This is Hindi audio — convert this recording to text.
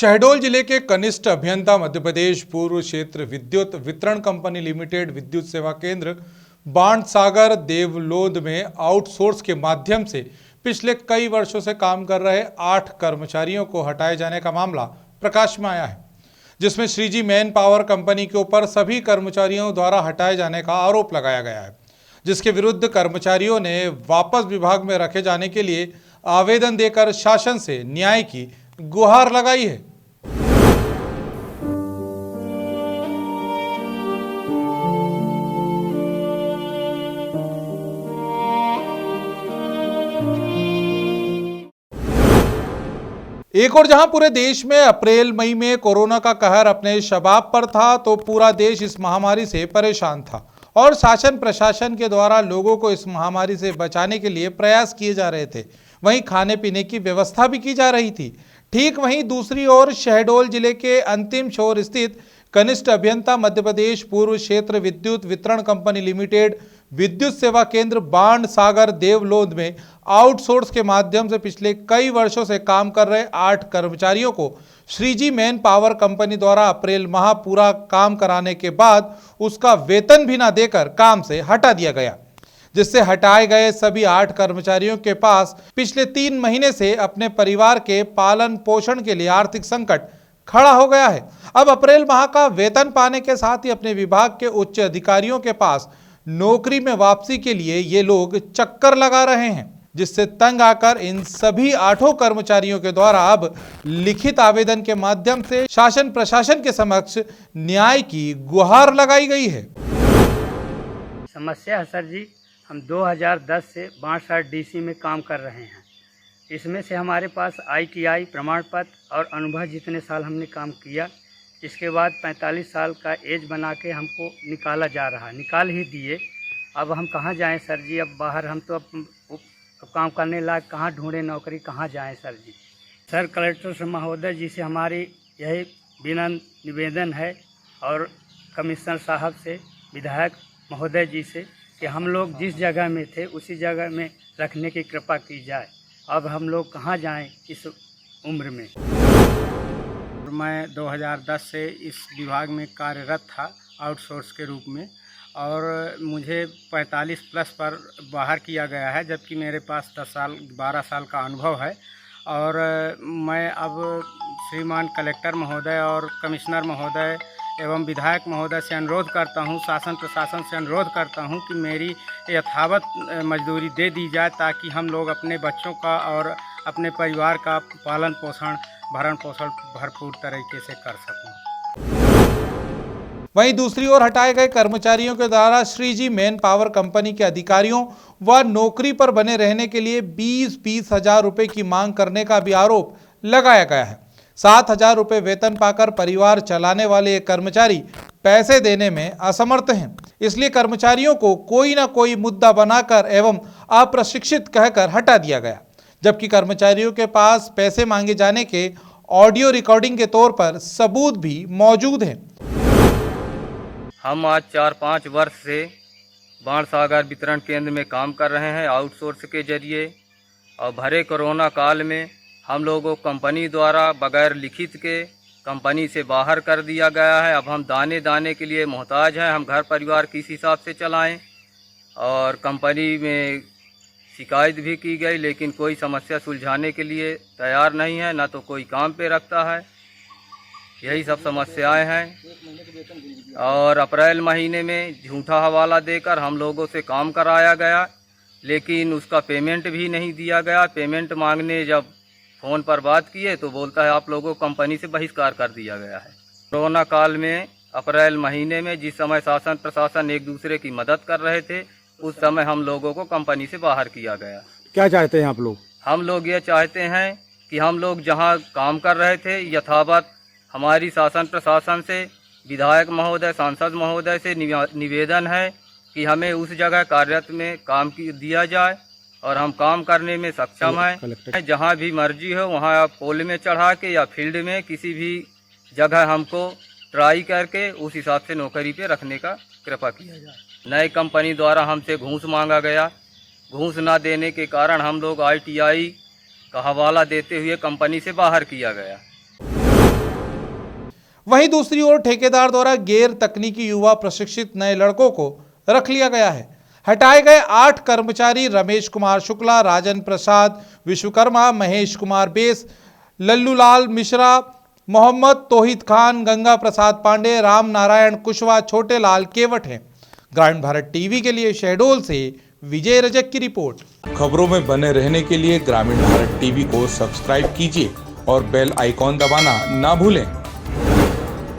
शहडोल जिले के कनिष्ठ अभियंता मध्य प्रदेश पूर्व क्षेत्र विद्युत वितरण कंपनी लिमिटेड विद्युत सेवा केंद्र बाणसागर देवलोद में आउटसोर्स के माध्यम से पिछले कई वर्षों से काम कर रहे 8 कर्मचारियों को हटाए जाने का मामला प्रकाश में आया है, जिसमें श्रीजी मैन पावर कंपनी के ऊपर सभी कर्मचारियों द्वारा हटाए जाने का आरोप लगाया गया है, जिसके विरुद्ध कर्मचारियों ने वापस विभाग में रखे जाने के लिए आवेदन देकर शासन से न्याय की गुहार लगाई है। एक और जहां पूरे देश में अप्रैल मई में कोरोना का कहर अपने शबाब पर था, तो पूरा देश इस महामारी से परेशान था और शासन प्रशासन के द्वारा लोगों को इस महामारी से बचाने के लिए प्रयास किए जा रहे थे। वहीं खाने पीने की व्यवस्था भी की जा रही थी। ठीक वहीं दूसरी ओर शहडोल जिले के अंतिम छोर स्थित कनिष्ठ अभियंता मध्य प्रदेश पूर्व क्षेत्र विद्युत वितरण कंपनी लिमिटेड विद्युत सेवा केंद्र बाणसागर देवलोद में आउटसोर्स के माध्यम से पिछले कई वर्षों से काम कर रहे 8 कर्मचारियों को श्रीजी मैन पावर कंपनी द्वारा अप्रैल माह पूरा काम कराने के बाद उसका वेतन भी न देकर काम से हटा दिया गया, जिससे हटाए गए सभी 8 कर्मचारियों के पास पिछले 3 महीने से अपने परिवार के पालन पोषण के लिए आर्थिक संकट खड़ा हो गया है। अब अप्रैल माह का वेतन पाने के साथ ही अपने विभाग के उच्च अधिकारियों के पास नौकरी में वापसी के लिए ये लोग चक्कर लगा रहे हैं, जिससे तंग आकर इन सभी 8 कर्मचारियों के द्वारा अब लिखित आवेदन के माध्यम से शासन प्रशासन के समक्ष न्याय की गुहार लगाई गई है। समस्या है सर जी, हम 2010 से बाणसागर डीसी में काम कर रहे हैं। इसमें से हमारे पास ITI प्रमाण पत्र और अनुभव जितने साल हमने काम किया, इसके बाद 45 साल का एज बना के हमको निकाला जा रहा है, निकाल ही दिए। अब हम कहाँ जाएं सर जी? अब बाहर हम तो अब काम करने लायक कहाँ ढूंढें नौकरी, कहाँ जाएं सर जी? सर कलेक्टर से महोदय जी से हमारी यही विनम्र निवेदन है और कमिश्नर साहब से, विधायक महोदय जी से कि हम लोग जिस जगह में थे उसी जगह में रखने की कृपा की जाए। अब हम लोग कहाँ जाएं इस उम्र में? मैं 2010 से इस विभाग में कार्यरत था आउटसोर्स के रूप में, और मुझे 45 प्लस पर बाहर किया गया है, जबकि मेरे पास 12 साल का अनुभव है। और मैं अब श्रीमान कलेक्टर महोदय और कमिश्नर महोदय एवं विधायक महोदय से अनुरोध करता हूं, शासन प्रशासन से अनुरोध करता हूं कि मेरी यथावत मजदूरी दे दी जाए, ताकि हम लोग अपने बच्चों का और अपने परिवार का पालन पोषण भरण पोषण भरपूर तरीके से कर सकूं। वहीं दूसरी ओर हटाए गए कर्मचारियों के द्वारा श्रीजी मैन पावर कंपनी के अधिकारियों व नौकरी पर बने रहने के लिए 20-20 हजार रुपए की मांग करने का भी आरोप लगाया गया है। 7,000 रुपए वेतन पाकर परिवार चलाने वाले ये कर्मचारी पैसे देने में असमर्थ हैं, इसलिए कर्मचारियों को कोई ना कोई मुद्दा बनाकर एवं अप्रशिक्षित कहकर हटा दिया गया, जबकि कर्मचारियों के पास पैसे मांगे जाने के ऑडियो रिकॉर्डिंग के तौर पर सबूत भी मौजूद हैं। हम आज 4-5 वर्ष से बाणसागर वितरण केंद्र में काम कर रहे हैं आउटसोर्स के जरिए, और भरे कोरोना काल में हम लोगों को कंपनी द्वारा बगैर लिखित के कंपनी से बाहर कर दिया गया है। अब हम दाने दाने के लिए मोहताज हैं, हम घर परिवार किस हिसाब से चलाएं। और कंपनी में शिकायत भी की गई, लेकिन कोई समस्या सुलझाने के लिए तैयार नहीं है, ना तो कोई काम पे रखता है। यही सब समस्याएं हैं। और अप्रैल महीने में झूठा हवाला देकर हम लोगों से काम कराया गया, लेकिन उसका पेमेंट भी नहीं दिया गया। पेमेंट मांगने जब फ़ोन पर बात किए तो बोलता है आप लोगों को कंपनी से बहिष्कार कर दिया गया है। कोरोना काल में अप्रैल महीने में जिस समय शासन प्रशासन एक दूसरे की मदद कर रहे थे, उस समय हम लोगों को कंपनी से बाहर किया गया। क्या चाहते हैं आप लोग? हम लोग ये चाहते हैं कि हम लोग जहां काम कर रहे थे यथावत हमारी शासन प्रशासन से, विधायक महोदय, सांसद महोदय से निवेदन है कि हमें उस जगह कार्यरत में काम दिया जाए और हम काम करने में सक्षम हैं। जहां भी मर्जी हो वहां आप पोल में चढ़ा के या फील्ड में किसी भी जगह हमको ट्राई करके उस हिसाब से नौकरी पे रखने का कृपा किया जाए। नई कंपनी द्वारा हमसे घूस मांगा गया, घूस ना देने के कारण हम लोग ITI का हवाला देते हुए कंपनी से बाहर किया गया। वहीं दूसरी ओर ठेकेदार द्वारा गैर तकनीकी युवा प्रशिक्षित नए लड़कों को रख लिया गया है। हटाए गए 8 कर्मचारी रमेश कुमार शुक्ला, राजन प्रसाद विश्वकर्मा, महेश कुमार बेस, लल्लूलाल मिश्रा, मोहम्मद तोहिद खान, गंगा प्रसाद पांडे, राम नारायण कुशवाहा, छोटे लाल केवट हैं। ग्रामीण भारत टीवी के लिए शहडोल से विजय रजक की रिपोर्ट। खबरों में बने रहने के लिए ग्रामीण भारत टीवी को सब्सक्राइब कीजिए और बेल आइकॉन दबाना ना भूलें।